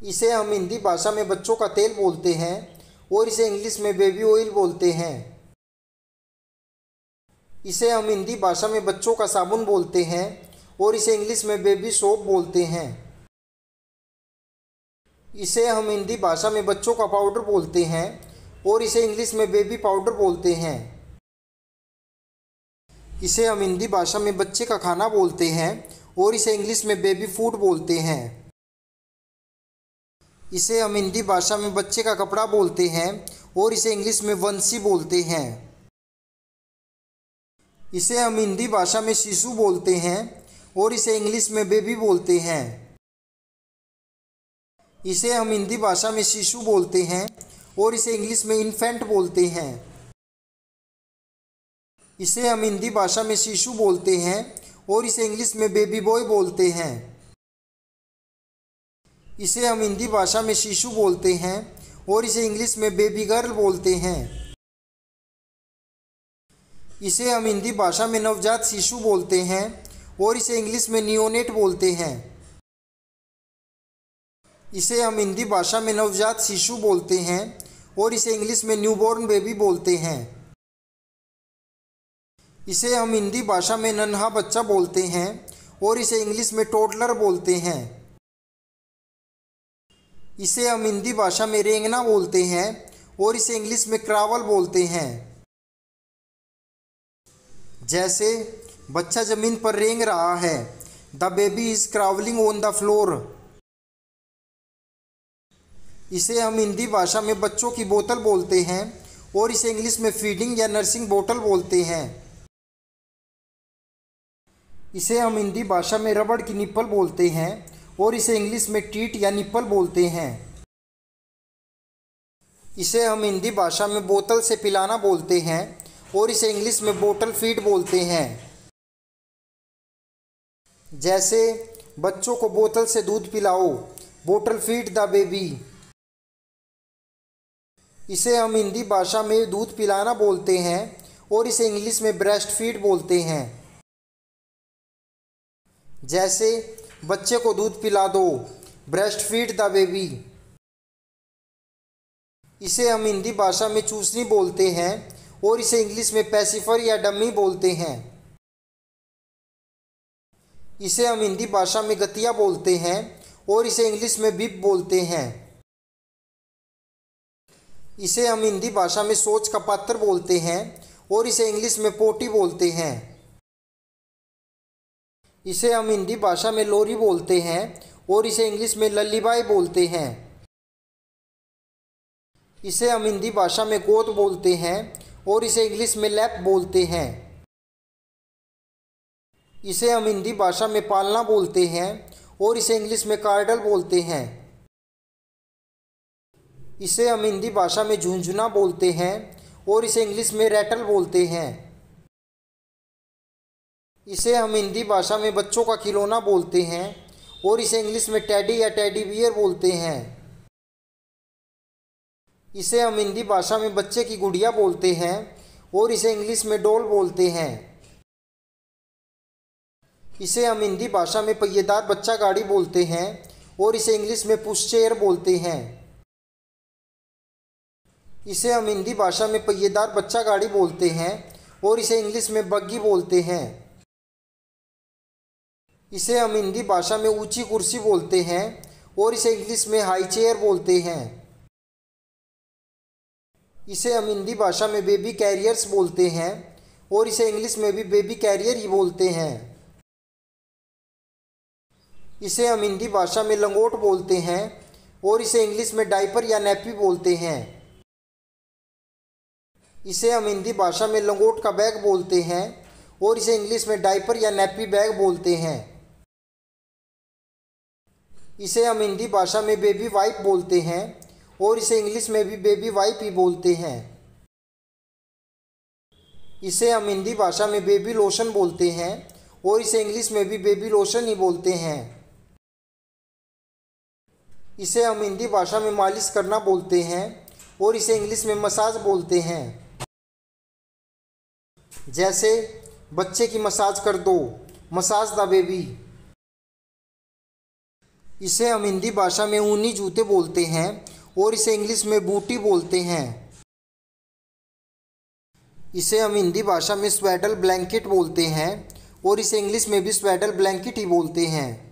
इसे हम हिंदी भाषा में बच्चों का तेल बोलते हैं और इसे इंग्लिश में बेबी ऑयल बोलते हैं। इसे हम हिंदी भाषा में बच्चों का साबुन बोलते हैं और इसे इंग्लिश में बेबी सोप बोलते हैं। इसे हम हिंदी भाषा में बच्चों का पाउडर बोलते हैं और इसे इंग्लिश में बेबी पाउडर बोलते हैं। इसे हम हिंदी भाषा में बच्चे का खाना बोलते हैं और इसे इंग्लिश में बेबी फूड बोलते हैं। इसे हम हिंदी भाषा में बच्चे का कपड़ा बोलते हैं और इसे इंग्लिश में वंशी बोलते हैं। इसे हम हिंदी भाषा में शिशु बोलते हैं और इसे इंग्लिश में बेबी बोलते हैं। इसे हम हिंदी भाषा में शिशु बोलते हैं और इसे इंग्लिश में इन्फेंट बोलते हैं। इसे हम हिंदी भाषा में शिशु बोलते हैं और इसे इंग्लिश में बेबी बॉय बोलते हैं। इसे हम हिंदी भाषा में शिशु बोलते हैं और इसे इंग्लिश में बेबी गर्ल बोलते हैं। इसे हम हिंदी भाषा में नवजात शिशु बोलते हैं और इसे इंग्लिश में नियोनेट बोलते हैं। इसे हम हिंदी भाषा में नवजात शिशु बोलते हैं और इसे इंग्लिश में न्यूबॉर्न बेबी बोलते हैं। इसे हम हिंदी भाषा में नन्हा बच्चा बोलते हैं और इसे इंग्लिश में टोडलर बोलते हैं। इसे हम हिंदी भाषा में रेंगना बोलते हैं और इसे इंग्लिश में क्रावल बोलते हैं। जैसे बच्चा जमीन पर रेंग रहा है, the baby is crawling on the floor. इसे हम हिंदी भाषा में बच्चों की बोतल बोलते हैं और इसे इंग्लिश में फीडिंग या नर्सिंग बोतल बोलते हैं। इसे हम हिंदी भाषा में रबड़ की निप्पल बोलते हैं और इसे इंग्लिश में टीट या निप्पल बोलते हैं। इसे हम हिंदी भाषा में बोतल से पिलाना बोलते हैं और इसे इंग्लिश में बोतल फीड बोलते हैं। जैसे बच्चों को बोतल से दूध पिलाओ, बोतल फीड द बेबी। इसे हम हिंदी भाषा में दूध पिलाना बोलते हैं और इसे इंग्लिश में ब्रेस्ट फीड बोलते हैं। जैसे बच्चे को दूध पिला दो, ब्रेस्ट फीड द बेबी। इसे हम हिंदी भाषा में चूसनी बोलते हैं और इसे इंग्लिश में पैसिफर या डमी बोलते हैं। इसे हम हिंदी भाषा में गतिया बोलते हैं और इसे इंग्लिश में बिप बोलते हैं। इसे हम हिंदी भाषा में सोच का पात्र बोलते हैं और इसे इंग्लिश में पोटी बोलते हैं। इसे हम हिंदी भाषा में लोरी बोलते हैं और इसे इंग्लिश में लल्लीबाई बोलते हैं। इसे हम हिंदी भाषा में गोद बोलते हैं और इसे इंग्लिश में लैप बोलते हैं। इसे हम हिंदी भाषा में पालना बोलते हैं और इसे इंग्लिश में कार्डल बोलते हैं। इसे हम हिंदी भाषा में झुंझुना बोलते हैं और इसे इंग्लिश में रैटल बोलते हैं। इसे हम हिंदी भाषा में बच्चों का खिलौना बोलते हैं और इसे इंग्लिश में टेडी या टेडी बियर बोलते हैं। इसे हम हिंदी भाषा में बच्चे की गुड़िया बोलते हैं और इसे इंग्लिश में डॉल बोलते हैं। इसे हम हिंदी भाषा में पहिएदार बच्चा गाड़ी बोलते हैं और इसे इंग्लिश में पुश चेयर बोलते हैं। इसे हम हिंदी भाषा में पहिएदार बच्चा गाड़ी बोलते हैं और इसे इंग्लिश में बग्गी बोलते हैं। इसे हम हिंदी भाषा में ऊंची कुर्सी बोलते हैं और इसे इंग्लिश में हाई चेयर बोलते हैं। इसे हम हिंदी भाषा में बेबी कैरियर्स बोलते हैं और इसे इंग्लिश में भी बेबी कैरियर ही बोलते हैं। इसे हम हिंदी भाषा में लंगोट बोलते हैं और इसे इंग्लिश में डायपर या नैपी बोलते हैं। इसे हम हिंदी भाषा में लंगोट का बैग बोलते हैं और इसे इंग्लिश में डायपर या नैपी बैग बोलते हैं। इसे हम हिंदी भाषा में बेबी वाइप बोलते हैं और इसे इंग्लिश में भी बेबी वाइप ही बोलते हैं। इसे हम हिंदी भाषा में बेबी लोशन बोलते हैं और इसे इंग्लिश में भी बेबी लोशन ही बोलते हैं। इसे हम हिंदी भाषा में मालिश करना बोलते हैं और इसे इंग्लिश में मसाज बोलते हैं। जैसे बच्चे की मसाज कर दो, मसाज द बेबी। इसे हम हिंदी भाषा में ऊनी जूते बोलते हैं और इसे इंग्लिश में बूटी बोलते हैं। इसे हम हिंदी भाषा में स्वेडल ब्लैंकेट बोलते हैं और इसे इंग्लिश में भी स्वेडल ब्लैंकेट ही बोलते हैं।